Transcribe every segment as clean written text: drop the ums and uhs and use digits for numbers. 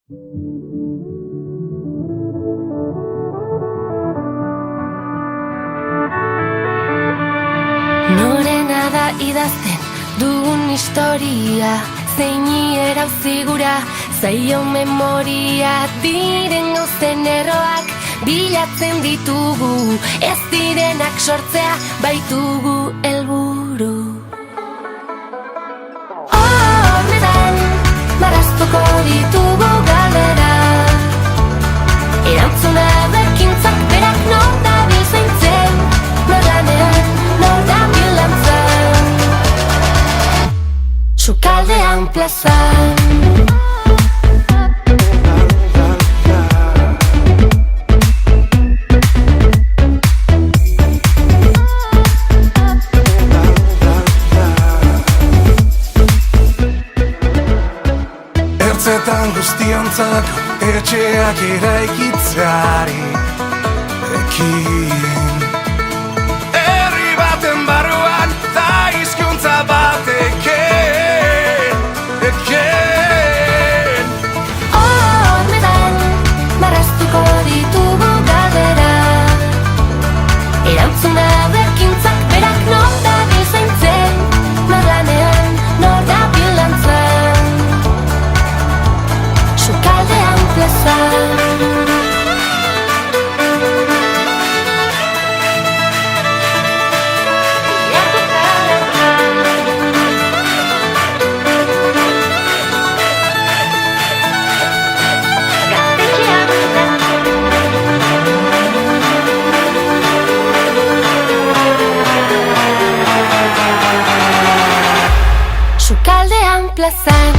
Norena da idazten dugun historia, zeini erauzi gura zaio memoria. Diren gauzen erroak bilatzen ditugu, ez direnak sortzea baitugu helburu. Horretan marraztuko ditugu galdera, erantzuna bekintzak berak nor dabil zaintzen, nor lanean, nor dabil lantzan, sukaldean plazan. Ertzetan guztiontzak etxeak eraikitzeari ekin, herri baten barruan da hizkuntza bat eken. Horretan marraztuko ditugu galdera, erantzuna bekintzak berak nor dabil zaintzen, nor lanean, nor dabil lantzan, sukaldean plazan. Sukaldean plazan.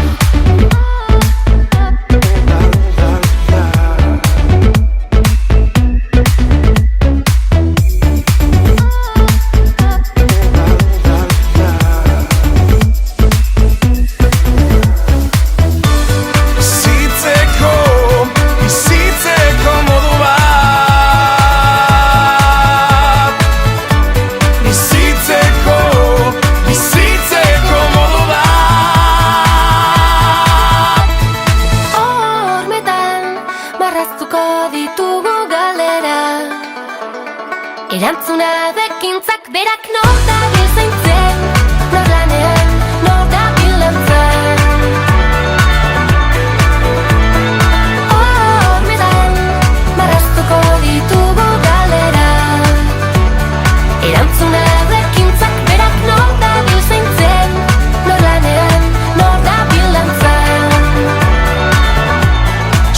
Bizitzeko modu bat, bizitzeko modu bat. Hormetan marraztuko ditugu galera, erantzuna bekintzak berak nor dabil zaintzen, nor lanean, nor dabil lantzan, hormetan marraztuko ditugu galera, erantzuna bekintzak berak nor dabil zaintzen, nor lanean, nor dabil lantzan,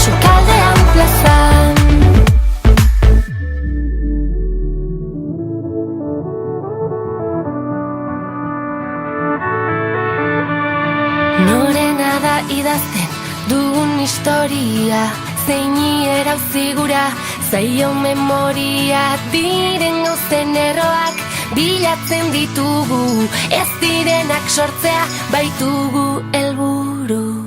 sukaldean plazan. Norena da idazten dugun historia, zeini erauzi gura zaio memoria. Diren gauzen erroak bilatzen ditugu, ez direnak sortzea baitugu helburu.